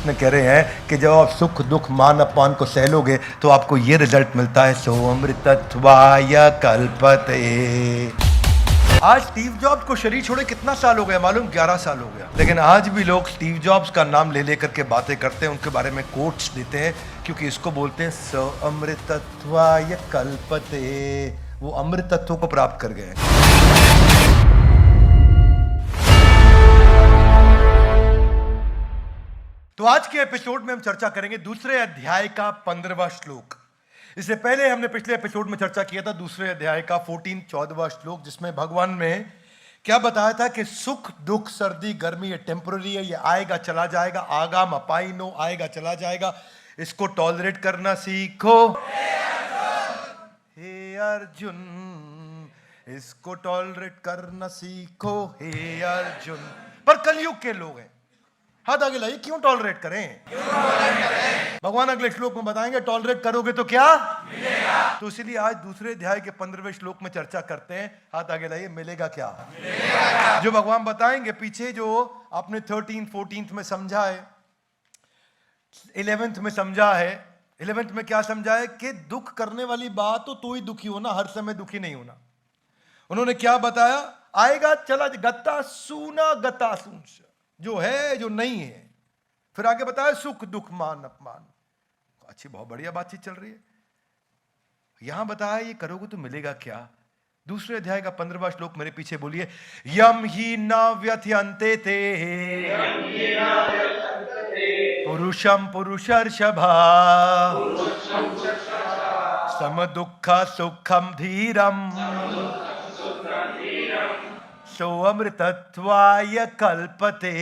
कृष्ण कह रहे हैं कि जब आप सुख दुख मान अपमान को सह लोगे तो आपको ये रिजल्ट मिलता है, सो अमृतत्वाय कल्पते। आज स्टीव जॉब्स को शरीर छोड़े कितना साल हो गया मालूम? 11 साल हो गया। लेकिन आज भी लोग स्टीव जॉब्स का नाम ले लेकर के बातें करते हैं, उनके बारे में कोट्स देते हैं, क्योंकि इसको बोलते हैं स अमृतत्वाय कल्पते। वो अमृत तत्व को प्राप्त कर गए। तो आज के एपिसोड में हम चर्चा करेंगे दूसरे अध्याय का 15वां श्लोक। इससे पहले हमने पिछले एपिसोड में चर्चा किया था दूसरे अध्याय का 14वां श्लोक, जिसमें भगवान ने क्या बताया था कि सुख दुख सर्दी गर्मी ये टेम्पररी है, ये आएगा चला जाएगा, आगाम अपाइनो आएगा चला जाएगा, इसको टॉलरेट करना सीखो हे अर्जुन, इसको टॉलरेट करना सीखो हे अर्जुन। पर कलयुग के लोग हैं, हाथ आगे लाइए, क्यों टॉलरेट करें? भगवान अगले श्लोक में बताएंगे टॉलरेट करोगे तो क्या मिलेगा। तो इसीलिए आज दूसरे अध्याय के 15वें श्लोक में चर्चा करते हैं। हाथ आगे लाइए, मिलेगा क्या? मिलेगा। जो भगवान बताएंगे पीछे जो आपने 13, 14 में समझा है, 11th में समझा है। 11th में क्या समझा है कि दुख करने वाली बात तो ही दुखी होना, हर समय दुखी नहीं होना। उन्होंने क्या बताया? आएगा चला गता सूना गता सून, जो है जो नहीं है। फिर आगे बताया सुख दुख मान अपमान। अच्छी बहुत बढ़िया बातचीत चल रही है। यहां बताया ये करोगे तो मिलेगा क्या। दूसरे अध्याय का 15वां श्लोक मेरे पीछे बोलिए, यम ही न व्यथयन्ते ते पुरुषम पुरुषर्षभा सम दुख सुखम धीरम सो अमृतत्वाय कल्पते।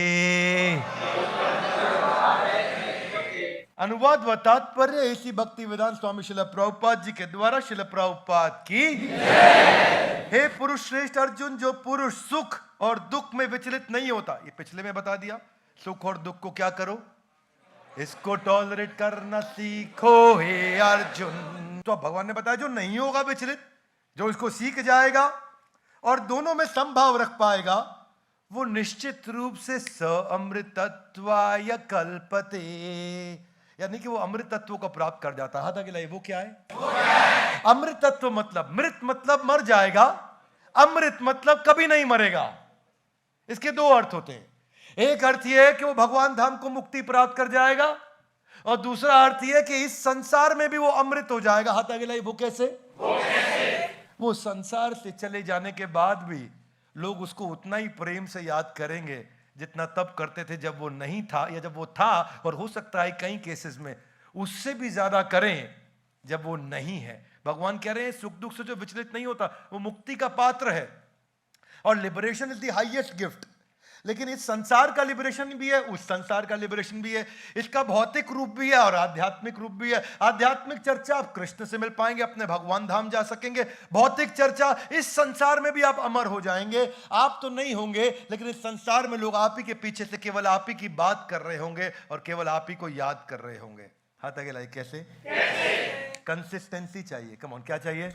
अनुवाद व तात्पर्य इसी भक्ति वेदांत स्वामी शिल प्रभुपाद जी के द्वारा शिल प्रभुपाद की। हे पुरुष श्रेष्ठ अर्जुन, जो पुरुष सुख और दुख में विचलित नहीं होता, ये पिछले में बता दिया, सुख और दुख को क्या करो, इसको टॉलरेट करना सीखो हे अर्जुन। तो भगवान ने बताया जो नहीं होगा विचलित, जो इसको सीख जाएगा और दोनों में संभाव रख पाएगा, वो निश्चित रूप से स अमृतत्वाय कल्पते, यानी कि वो अमृत तत्व को प्राप्त कर जाता है। हाथ आगे लाइए, वो क्या है? अमृत तत्व मतलब मृत मतलब मर जाएगा, अमृत मतलब कभी नहीं मरेगा। इसके दो अर्थ होते हैं। एक अर्थ यह है कि वो भगवान धाम को मुक्ति प्राप्त कर जाएगा, और दूसरा अर्थ यह है कि इस संसार में भी वो अमृत हो जाएगा। हाथ आगे लाइए, वो कैसे? वो संसार से चले जाने के बाद भी लोग उसको उतना ही प्रेम से याद करेंगे जितना तब करते थे जब वो नहीं था, या जब वो था, और हो सकता है कई केसेस में उससे भी ज्यादा करें जब वो नहीं है। भगवान कह रहे हैं सुख दुख से जो विचलित नहीं होता वो मुक्ति का पात्र है, और liberation is the highest gift. लेकिन इस संसार का लिबरेशन भी है, उस संसार का लिबरेशन भी है, इसका भौतिक रूप भी है और आध्यात्मिक रूप भी है। आध्यात्मिक चर्चा आप कृष्ण से मिल पाएंगे, अपने भगवान धाम जा सकेंगे। भौतिक चर्चा इस संसार में भी आप अमर हो जाएंगे। आप तो नहीं होंगे, लेकिन इस संसार में लोग आप ही के पीछे से केवल आप ही की बात कर रहे होंगे और केवल आप ही को याद कर रहे होंगे। हाथ आगे लाइए, कैसे? कंसिस्टेंसी चाहिए। कम ऑन, क्या चाहिए?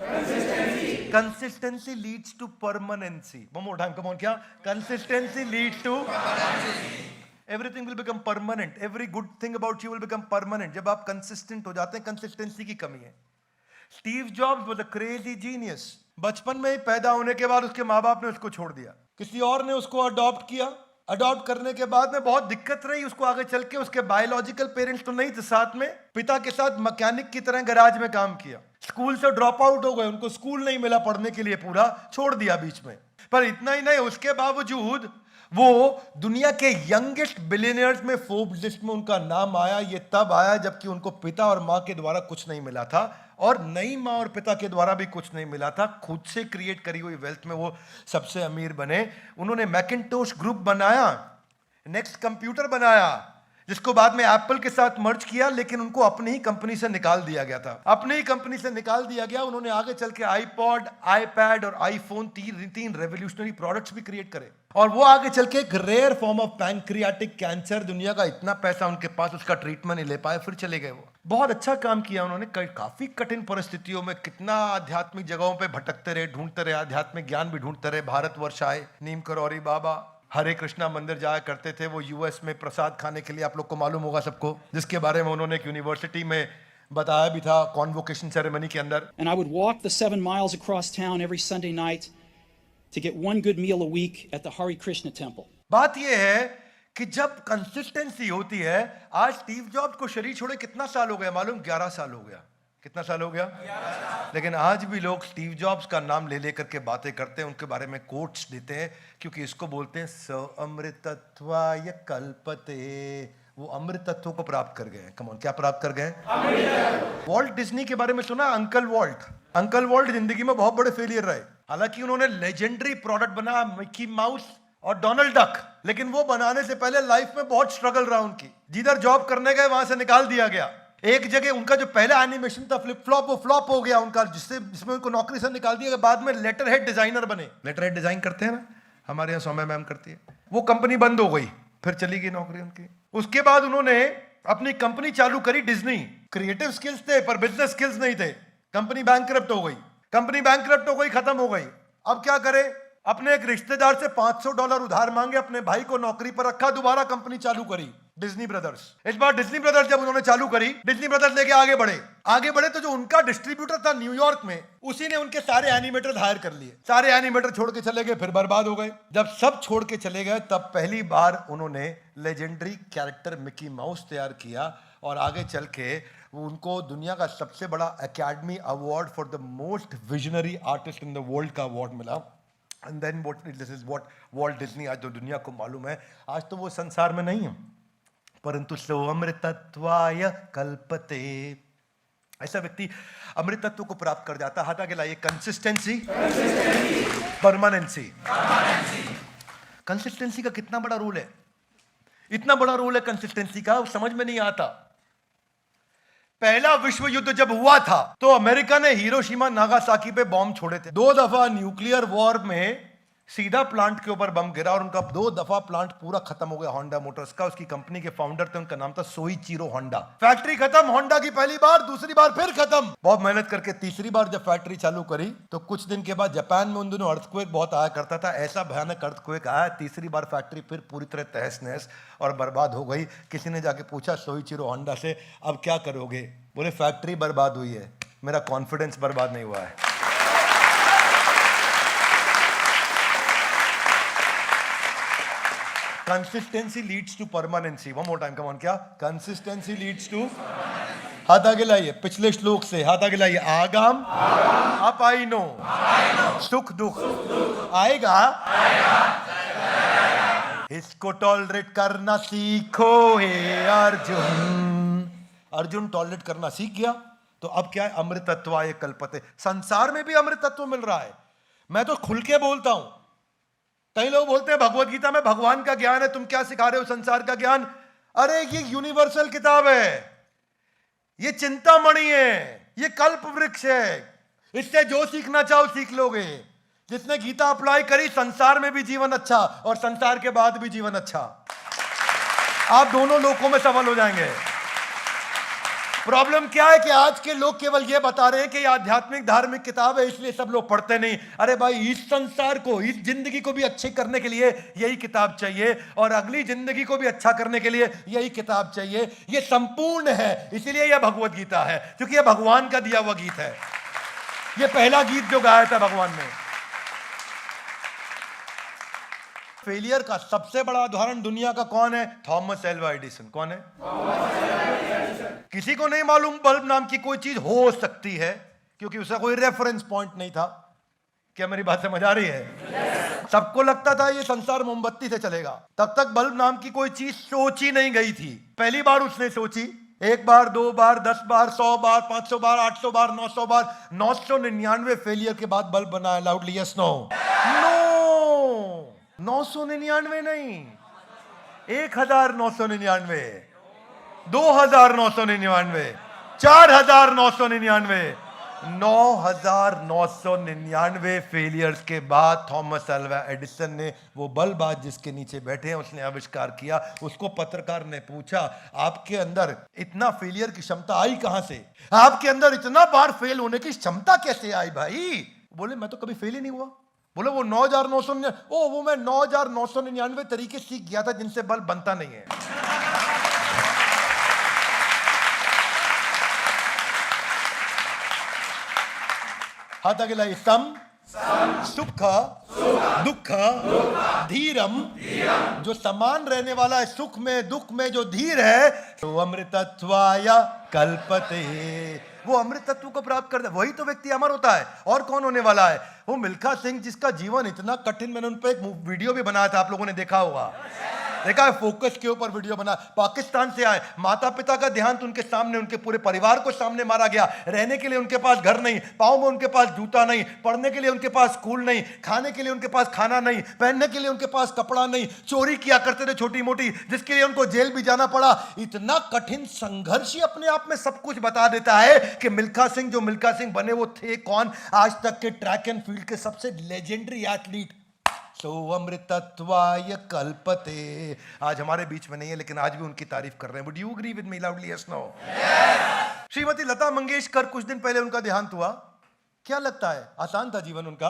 Consistency leads to permanency. One more time, come on, क्या? Consistency leads to everything will become permanent. Every good thing about you will become permanent जब आप कंसिस्टेंट हो जाते हैं। कंसिस्टेंसी की कमी है। Steve jobs was a crazy genius. बचपन में ही पैदा होने के बाद उसके माँ बाप ने उसको छोड़ दिया, किसी और ने उसको अडॉप्ट किया। अडॉप्ट करने के बाद में बहुत दिक्कत रही उसको आगे चल के। उसके बायोलॉजिकल पेरेंट्स तो नहीं थे साथ में, पिता के साथ मैकेनिक की तरह गैराज में काम किया। स्कूल से ड्रॉप आउट हो गए, उनको स्कूल नहीं मिला पढ़ने के लिए, पूरा छोड़ दिया बीच में। पर इतना ही नहीं, उसके बावजूद वो दुनिया के यंगेस्ट बिलियनियर्स में फोर्ब्स लिस्ट में उनका नाम आया। ये तब आया जबकि उनको पिता और माँ के द्वारा कुछ नहीं मिला था, और नई माँ और पिता के द्वारा भी कुछ नहीं मिला था। खुद से क्रिएट करी हुई वेल्थ में वो सबसे अमीर बने। उन्होंने मैकिन्टोश ग्रुप बनाया, नेक्स्ट कंप्यूटर बनाया, जिसको बाद में एप्पल के साथ मर्ज किया, लेकिन उनको अपनी ही कंपनी से निकाल दिया गया था। अपनी ही कंपनी से निकाल दिया गया। उन्होंने आगे चल के आईपॉड, आईपैड और आईफोन, तीन रेवोल्यूशनरी प्रोडक्ट्स भी क्रिएट करे, और वो आगे चल के एक rare form of pancreatic cancer, दुनिया का इतना पैसा उनके पास, उसका ट्रीटमेंट नहीं ले पाए, फिर चले गए। वो बहुत अच्छा काम किया उन्होंने। काफी कठिन परिस्थितियों में कितना आध्यात्मिक जगहों पे भटकते रहे, ढूंढते रहे, आध्यात्मिक ज्ञान भी ढूंढते रहे। भारतवर्ष आए, नीम करौरी बाबा, हरे कृष्णा मंदिर जाया करते थे वो यूएस में प्रसाद खाने के लिए, आप लोग को मालूम होगा सबको, जिसके बारे में उन्होंने एक यूनिवर्सिटी में बताया भी था कॉन्वोकेशन सेरेमनी के अंदर। And I would walk the 7 miles across town every Sunday night to get one good meal a week at the Hare Krishna temple. बात यह है कि जब कंसिस्टेंसी होती है, आज स्टीव जॉब्स को शरीर छोड़े कितना साल हो गया मालूम? 11 साल हो गया। कितना साल हो गया? लेकिन आज भी लोग स्टीव जॉब्स का नाम ले लेकर के बातें करते हैं, उनके बारे में कोट्स देते हैं, क्योंकि इसको बोलते हैं स अमृतत्वाय कल्पते। वो अमृत तत्वों को प्राप्त कर गए। कम ऑन, क्या प्राप्त कर गए? वॉल्ट डिज्नी के बारे में सुना? Uncle vault. अंकल वॉल्ट जिंदगी में बहुत बड़े फेलियर रहे। हालांकि उन्होंने लेजेंडरी प्रोडक्ट बनाया मिकी माउस और डोनाल्ड डक, लेकिन वो बनाने से पहले लाइफ में बहुत स्ट्रगल रहा उनकी। जिधर जॉब करने गए वहां से निकाल दिया गया। एक जगह उनका जो पहला एनिमेशन था फ्लिप फ्लॉप, वो फ्लॉप हो गया उनका, जिसमें उनको नौकरी से निकाल दिया गया। बाद में लेटर हेड डिजाइनर बने। लेटर हेड डिजाइन करते हैं ना, हमारे यहाँ सौम्या मैम करती है। वो कंपनी बंद हो गई, फिर चली गई नौकरी उनकी। उसके बाद उन्होंने अपनी कंपनी चालू करी डिज्नी। क्रिएटिव स्किल्स थे पर बिजनेस स्किल्स नहीं थे। कंपनी बैंकरप्ट हो गई। कंपनी बैंकरप्ट हो गई, खत्म हो गई। अब क्या करे? अपने एक रिश्तेदार से $500 उधार मांगे, अपने भाई को नौकरी पर रखा, दोबारा कंपनी चालू करी डिज्नी ब्रदर्स। इस बार डिज्नी ब्रदर्स जब उन्होंने चालू करी, डिज्नी ब्रदर्स लेके आगे बढ़े तो जो उनका डिस्ट्रीब्यूटर था न्यूयॉर्क में, उसी ने उनके सारे एनिमेटर हायर कर लिए। सारे एनिमेटर छोड़ के चले गए, फिर बर्बाद हो गए। जब सब छोड़ के चले गए, तब पहली बार उन्होंने लेजेंडरी कैरेक्टर मिकी माउस तैयार किया, और आगे चल के उनको दुनिया का सबसे बड़ा academy award for the most visionary artist in the world का अवार्ड मिला। And then this is what Walt Disney आज जो दुनिया को मालूम है। आज तो वो संसार में नहीं है, परंतु सो अमृतत्वाय कल्पते। ऐसा व्यक्ति अमृत तत्व को प्राप्त कर जाता। हाथ आगे लाइए। Consistency, permanency. कंसिस्टेंसी का कितना बड़ा रोल है, इतना बड़ा रोल है कंसिस्टेंसी का, समझ में नहीं आता। पहला विश्व युद्ध जब हुआ था तो अमेरिका ने हिरोशिमा नागासाकी पे बॉम्ब छोड़े थे। 2 दफा न्यूक्लियर वॉर में सीधा प्लांट के ऊपर बम गिरा और उनका 2 दफा प्लांट पूरा खत्म हो गया। होंडा मोटर्स का, उसकी कंपनी के फाउंडर थे, उनका नाम था सोइचिरो होंडा। फैक्ट्री खत्म होंडा की पहली बार, दूसरी बार फिर खत्म। बहुत मेहनत करके तीसरी बार जब फैक्ट्री चालू करी तो कुछ दिन के बाद जापान में उन दिनों अर्थक्वेक बहुत आया करता था। ऐसा भयानक अर्थक्वेक आया, तीसरी बार फैक्ट्री फिर पूरी तरह तहस नहस और बर्बाद हो गई। किसी ने जाके पूछा सोइचिरो होंडा से, अब क्या करोगे? बोले फैक्ट्री बर्बाद हुई है, मेरा कॉन्फिडेंस बर्बाद नहीं हुआ है। Consistency leads to permanency. One more time, come on. क्या? Consistency leads to. हाथ आगे लाइए पिछले श्लोक से, हाथ आगे लाइए। आगाम अपाइनो, सुख दुख आएगा, इसको टॉलरेट करना सीखो हे अर्जुन। अर्जुन टॉलरेट करना सीख गया तो अब क्या है? अमृतत्वाय कल्पते। संसार में भी अमृत तत्व मिल रहा है। मैं तो खुल के बोलता हूं। कई लोग बोलते हैं भगवत गीता में भगवान का ज्ञान है, तुम क्या सिखा रहे हो संसार का ज्ञान? अरे ये यूनिवर्सल किताब है, ये चिंतामणि है, ये कल्प वृक्ष है। इससे जो सीखना चाहो सीख लोगे। जिसने गीता अप्लाई करी, संसार में भी जीवन अच्छा और संसार के बाद भी जीवन अच्छा। आप दोनों लोकों में सफल हो जाएंगे। प्रॉब्लम क्या है कि आज के लोग केवल ये बता रहे हैं कि ये आध्यात्मिक धार्मिक किताब है इसलिए सब लोग पढ़ते नहीं। अरे भाई, इस संसार को, इस जिंदगी को भी अच्छी करने के लिए यही किताब चाहिए, और अगली जिंदगी को भी अच्छा करने के लिए यही किताब चाहिए। ये संपूर्ण है, इसीलिए यह भगवत गीता है, क्योंकि यह भगवान का दिया हुआ गीत है। यह पहला गीत जो गाया था भगवान ने। फेलियर का सबसे बड़ा उदाहरण दुनिया का कौन है? Thomas Alva Edison. कौन है? किसी को नहीं मालूम बल्ब नाम की कोई चीज हो सकती है, क्योंकि उसका कोई रेफरेंस पॉइंट नहीं था। क्या मेरी बात समझ आ रही है? सबको लगता था ये संसार मोमबत्ती से चलेगा। तब तक बल्ब नाम की कोई चीज सोची नहीं गई थी। पहली बार उसने सोची, 1 बार, 2 बार, 10 बार, 100 बार, 500 बार, 800 बार, 900 बार, 999 फेलियर के बाद बल्ब बनाया। Loudly yes no? नो, 999 नहीं, 1999, 2999, 4999, 9999 फेलियर्स के बाद थॉमस एल्वा एडिसन ने वो बल्ब आज जिसके नीचे बैठे हैं उसने आविष्कार किया। उसको पत्रकार ने पूछा, आपके अंदर इतना फेलियर की क्षमता आई कहां से? आपके अंदर इतना बार फेल होने की क्षमता कैसे आई भाई? बोले, मैं तो कभी फेल ही नहीं हुआ। बोलो वो 9,999, ओ वो मैं 9,999 तरीके सीख गया था जिनसे बल्ब बनता नहीं है। हाथ आगे लाइए। सम सुख दुख धीरम, जो समान रहने वाला है सुख में दुख में, जो धीर है, तो अमृतत्वाय कल्पते, वो अमृत तत्व को प्राप्त करता है, वही तो व्यक्ति अमर होता है। और कौन होने वाला है? वो मिल्खा सिंह, जिसका जीवन इतना कठिन, मैंने उन पर एक वीडियो भी बनाया था, आप लोगों ने देखा होगा, देखा है, फोकस के ऊपर वीडियो बना। पाकिस्तान से आए, माता पिता का देहांत उनके सामने, उनके पूरे परिवार को सामने मारा गया। रहने के लिए उनके पास घर नहीं, पाँव में उनके पास जूता नहीं, पढ़ने के लिए उनके पास स्कूल नहीं, खाने के लिए उनके पास खाना नहीं, पहनने के लिए उनके पास कपड़ा नहीं, चोरी किया करते थे छोटी मोटी, जिसके लिए उनको जेल भी जाना पड़ा। इतना कठिन संघर्ष ही अपने आप में सब कुछ बता देता है कि मिल्खा सिंह जो मिल्खा सिंह बने वो थे कौन? आज तक के ट्रैक एंड फील्ड के सबसे लेजेंडरी एथलीट। सो अमृतत्वाय कल्पते, आज हमारे बीच में नहीं है, लेकिन आज भी उनकी तारीफ कर रहे हैं। Would you agree with me loudly? Yes no? Shrimati Lata Mangeshkar, कुछ दिन पहले उनका देहांत हुआ। क्या लगता है आसान था जीवन उनका?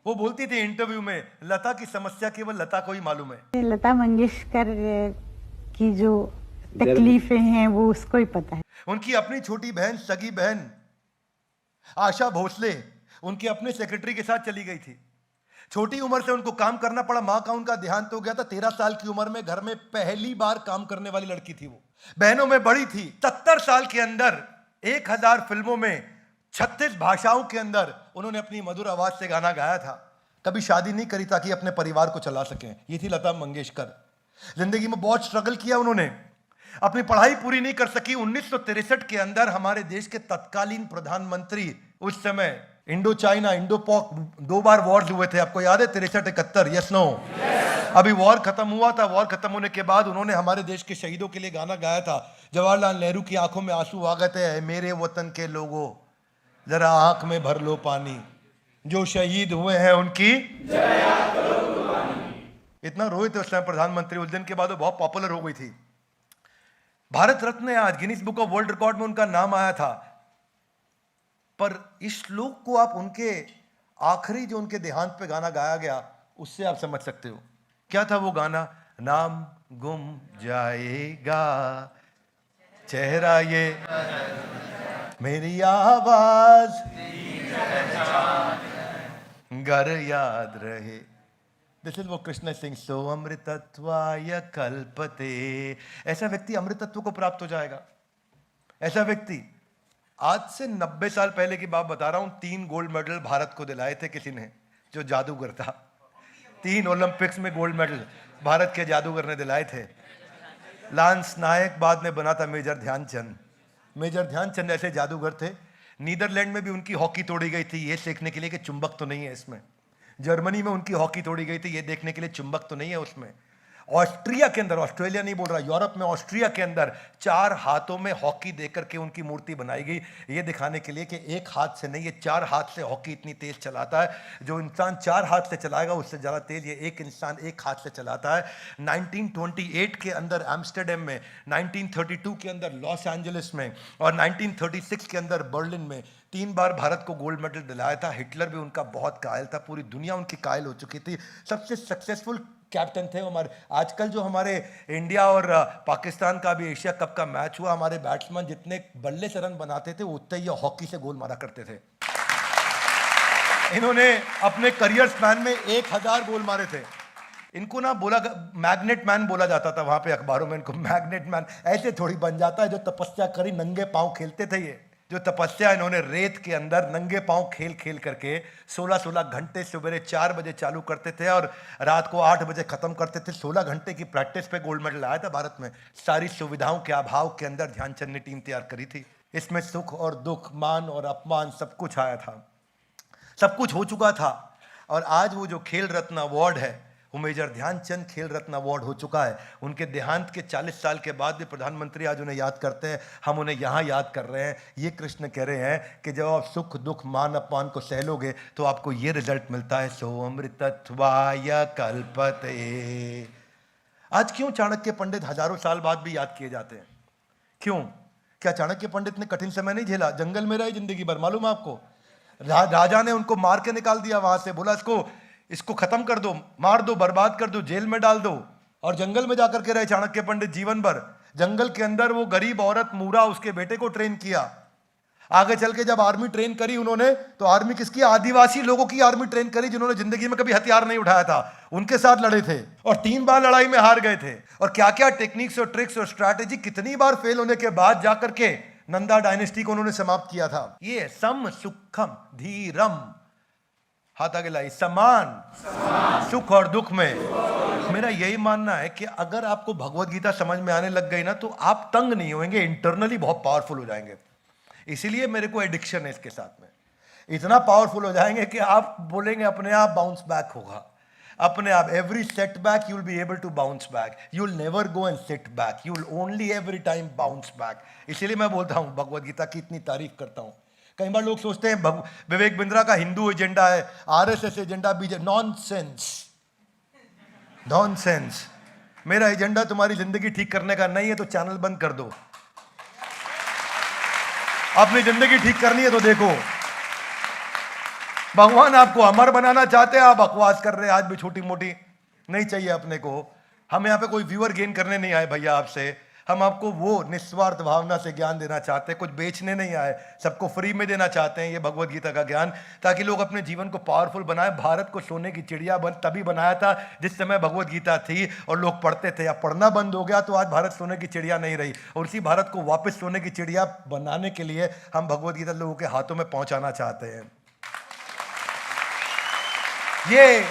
वो बोलती थी इंटरव्यू में, लता की समस्या केवल लता को ही मालूम है। लता मंगेशकर की जो तकलीफें हैं वो उसको ही पता है। उनकी अपनी छोटी बहन, सगी बहन आशा भोसले, उनके अपने सेक्रेटरी के साथ चली गई थी। छोटी उम्र से उनको काम करना पड़ा। मां का उनका देहांत हो गया था 13 साल की उम्र में। घर में पहली बार काम करने वाली लड़की थी वो। बहनों में बड़ी थी। 70 साल के अंदर 1000 फिल्मों में 36 भाषाओं के अंदर उन्होंने अपनी मधुर आवाज से गाना गाया था। कभी शादी नहीं करी ताकि अपने परिवार को चला सकें। ये थी लता मंगेशकर। जिंदगी में बहुत स्ट्रगल किया उन्होंने। अपनी पढ़ाई पूरी नहीं कर सकी। 1963 के अंदर हमारे देश के तत्कालीन प्रधानमंत्री, उस समय इंडो चाइना, इंडो पॉक 2 बार वॉर्स हुए थे, आपको याद है? 63-71, यस नो? अभी वॉर खत्म हुआ था। वॉर खत्म होने के बाद उन्होंने हमारे देश के शहीदों के लिए गाना गाया था। जवाहरलाल नेहरू की आंखों में आंसू आ गए थे। मेरे वतन के लोगों, जरा आंख में भर लो पानी, जो शहीद हुए हैं उनकी इतना रोए थे उस समय प्रधानमंत्री। उस दिन के बाद वो बहुत पॉपुलर हो गई थी। भारत रत्न है आज, Guinness book of world record में उनका नाम आया था। पर इस श्लोक को आप उनके आखिरी जो उनके देहांत पे गाना गाया गया, उससे आप समझ सकते हो क्या था वो गाना। नाम गुम जाएगा, चेहरा ये मेरी आवाज, घर याद रहे। दिस इज वो कृष्ण सिंह। सो अमृतत्वाय कल्पते। ऐसा व्यक्ति अमृतत्व को प्राप्त हो जाएगा। ऐसा व्यक्ति, आज से 90 साल पहले की बात बता रहा हूं, 3 गोल्ड मेडल भारत को दिलाए थे किसी ने, जो जादूगर था। 3 ओलंपिक्स में गोल्ड मेडल भारत के जादूगर ने दिलाए थे। लांस नायक बाद में बना था मेजर ध्यानचंद। मेजर ध्यानचंद ऐसे जादूगर थे। नीदरलैंड में भी उनकी हॉकी तोड़ी गई थी, ये देखने के लिए कि चुंबक तो नहीं है इसमें। जर्मनी में उनकी हॉकी तोड़ी गई थी, ये देखने के लिए चुंबक तो नहीं है उसमें। ऑस्ट्रिया के अंदर, ऑस्ट्रेलिया नहीं बोल रहा, यूरोप में ऑस्ट्रिया के अंदर 4 हाथों में हॉकी देकर के उनकी मूर्ति बनाई गई, ये दिखाने के लिए कि एक हाथ से नहीं, ये 4 हाथ से हॉकी इतनी तेज चलाता है। जो इंसान 4 हाथ से चलाएगा उससे ज़्यादा तेज ये एक इंसान 1 हाथ से चलाता है। 1928 के अंदर एम्स्टरडेम में, 1932 के अंदर लॉस एंजलिस में और 1936 के अंदर बर्लिन में 3 बार भारत को गोल्ड मेडल दिलाया था। हिटलर भी उनका बहुत कायल था, पूरी दुनिया उनकी कायल हो चुकी थी। सबसे सक्सेसफुल कैप्टन थे हमारे। आजकल जो हमारे इंडिया और पाकिस्तान का भी एशिया कप का मैच हुआ, हमारे बैट्समैन जितने बल्ले से रन बनाते थे उतने ही हॉकी से गोल मारा करते थे। इन्होंने अपने करियर स्पैन में 1000 गोल मारे थे। इनको ना बोला, मैग्नेट मैन बोला जाता था वहां पे अखबारों में इनको। मैग्नेट मैन ऐसे थोड़ी बन जाता है, जो तपस्या करी नंगे पांव खेलते थे ये। जो तपस्या इन्होंने रेत के अंदर नंगे पांव खेल खेल करके 16-16 घंटे, सुबह 4 बजे चालू करते थे और रात को 8 बजे खत्म करते थे। 16 घंटे की प्रैक्टिस पे गोल्ड मेडल आया था भारत में। सारी सुविधाओं के अभाव के अंदर ध्यानचंद ने टीम तैयार करी थी। इसमें सुख और दुख, मान और अपमान सब कुछ आया था, सब कुछ हो चुका था। और आज वो जो खेल रत्न अवार्ड है, वो मेजर ध्यानचंद खेल रत्न अवार्ड हो चुका है। उनके देहांत के 40 साल के बाद भी प्रधानमंत्री आज उन्हें याद करते हैं, हम उन्हें यहाँ याद कर रहे हैं। ये कृष्ण कह रहे हैं कि जब आप सुख दुख मान अपमान को सह लोगे तो आपको ये रिजल्ट मिलता है। सो अमृतत्वाय कल्पते। आज क्यों चाणक्य पंडित हजारों साल बाद भी याद किए जाते हैं? क्यों? क्या चाणक्य पंडित ने कठिन समय नहीं झेला? जंगल में रहे जिंदगी भर, मालूम है आपको? राजा ने उनको मार के निकाल दिया वहां से, बोला इसको खत्म कर दो, मार दो, बर्बाद कर दो, जेल में डाल दो। और जंगल में जाकर के रहे चाणक्य पंडित जीवन भर। जंगल के अंदर वो गरीब औरत मूरा उसके बेटे को ट्रेन किया। आगे चल के जब आर्मी ट्रेन करी उन्होंने, तो आर्मी किसकी? आदिवासी लोगों की आर्मी ट्रेन करी जिन्होंने जिंदगी में कभी हथियार नहीं उठाया था, उनके साथ लड़े थे और 3 बार लड़ाई में हार गए थे। और क्या क्या टेक्निक्स और ट्रिक्स और स्ट्रैटेजी, कितनी बार फेल होने के बाद जाकर के नंदा डायनेस्टी को उन्होंने समाप्त किया था। ये सम सुखम धीरम, हाथ आगे लाई, समान सुख और दुख में। मेरा यही मानना है कि अगर आपको भगवत गीता समझ में आने लग गई ना, तो आप तंग नहीं होंगे, इंटरनली बहुत पावरफुल हो जाएंगे। इसीलिए मेरे को एडिक्शन है इसके साथ में। इतना पावरफुल हो जाएंगे कि आप बोलेंगे अपने आप बाउंस बैक होगा, अपने आप। Every setback you will be able to bounce back, you will never go and sit back, you will only every time bounce back. इसीलिए मैं बोलता हूं, भगवत गीता की इतनी तारीफ करता हूं। कई बार लोग सोचते हैं विवेक बिंद्रा का हिंदू एजेंडा है, RSS agenda, BJP. Nonsense, nonsense. मेरा एजेंडा तुम्हारी जिंदगी ठीक करने का नहीं है तो चैनल बंद कर दो। अपनी जिंदगी ठीक करनी है तो देखो, भगवान आपको अमर बनाना चाहते हैं, आप बकवास कर रहे हैं आज भी छोटी मोटी। नहीं चाहिए अपने को। हम यहाँ पे कोई व्यूअर गेन करने नहीं आए भैया आपसे, हम आपको वो निस्वार्थ भावना से ज्ञान देना चाहते हैं, कुछ बेचने नहीं आए, सबको फ्री में देना चाहते हैं ये भगवत गीता का ज्ञान, ताकि लोग अपने जीवन को पावरफुल बनाए। भारत को सोने की चिड़िया तभी बनाया था जिस समय भगवत गीता थी और लोग पढ़ते थे। अब पढ़ना बंद हो गया तो आज भारत सोने की चिड़िया नहीं रही, और उसी भारत को वापस सोने की चिड़िया बनाने के लिए हम भगवत गीता लोगों के हाथों में पहुंचाना चाहते हैं। ये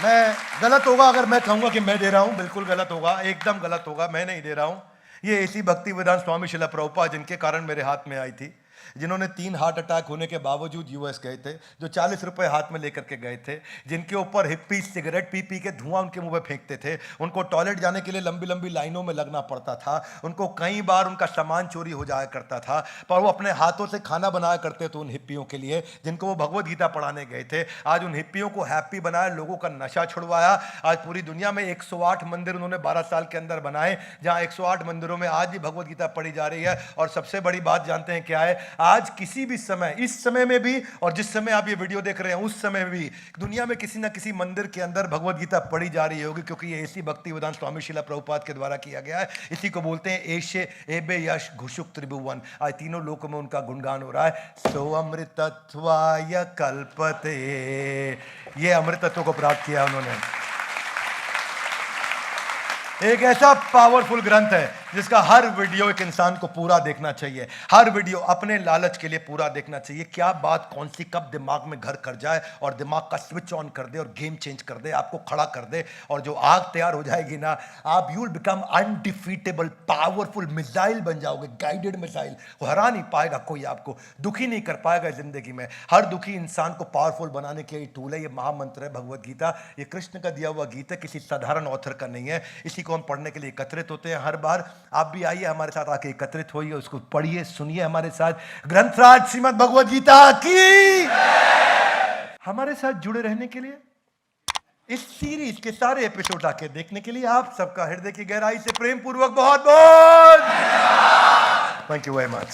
मैं गलत होगा अगर मैं कहूंगा कि मैं दे रहा हूं, बिल्कुल गलत होगा, एकदम गलत होगा, मैं नहीं दे रहा हूं। ये ऐसी भक्ति वेदांत स्वामी शिला प्रभुपाद जिनके कारण मेरे हाथ में आई थी, जिन्होंने 3 हार्ट अटैक होने के बावजूद यूएस गए थे, जो 40 रुपए हाथ में लेकर के गए थे, जिनके ऊपर हिप्पी सिगरेट पी पी के धुआं उनके मुंह में फेंकते थे, उनको टॉयलेट जाने के लिए लंबी लंबी लाइनों में लगना पड़ता था, उनको कई बार उनका सामान चोरी हो जाया करता था, पर वो अपने हाथों से खाना बनाया करते थे उन हिप्पियों के लिए जिनको वो भगवत गीता पढ़ाने गए थे। आज उन हिप्पियों को हैप्पी बनाया, लोगों का नशा छुड़वाया। आज पूरी दुनिया में 108 मंदिर उन्होंने 12 साल के अंदर बनाए, जहां 108 मंदिरों में आज भी भगवत गीता पढ़ी जा रही है। और सबसे बड़ी बात जानते हैं क्या है? आज किसी भी समय, इस समय में भी और जिस समय आप ये वीडियो देख रहे हैं उस समय में भी, दुनिया में किसी ना किसी मंदिर के अंदर भगवत गीता पढ़ी जा रही होगी, क्योंकि ये ऐसी भक्ति वेदांत स्वामी शिला प्रभुपाद के द्वारा किया गया है। इसी को बोलते हैं एशे एबे यश घुषुक त्रिभुवन। आज तीनों लोकों में उनका गुणगान हो रहा है। सो अमृतत्वाय कल्पते, ये अमृतत्व को प्राप्त किया उन्होंने। एक ऐसा पावरफुल ग्रंथ है जिसका हर वीडियो एक इंसान को पूरा देखना चाहिए, हर वीडियो अपने लालच के लिए पूरा देखना चाहिए। क्या बात कौन सी कब दिमाग में घर कर जाए और दिमाग का स्विच ऑन कर दे और गेम चेंज कर दे, आपको खड़ा कर दे, और जो आग तैयार हो जाएगी ना, आप you will become undefeatable, powerful missile बन जाओगे, गाइडेड मिसाइल। हरा नहीं पाएगा कोई, आपको दुखी नहीं कर पाएगा जिंदगी में। हर दुखी इंसान को पावरफुल बनाने के टूल है, ये महामंत्र है भगवत गीता। ये कृष्ण का दिया हुआ गीत है, किसी साधारण ऑथर का नहीं है। इसी को हम पढ़ने के लिए एकत्रित होते हैं हर बार। आप भी आइए हमारे साथ, आके एकत्रित होइए, उसको पढ़िए, सुनिए हमारे साथ। ग्रंथराज श्रीमद् भगवत गीता की। हमारे साथ जुड़े रहने के लिए, इस सीरीज के सारे एपिसोड आके देखने के लिए आप सबका हृदय की गहराई से प्रेम पूर्वक बहुत बहुत थैंक यू वेरी मच।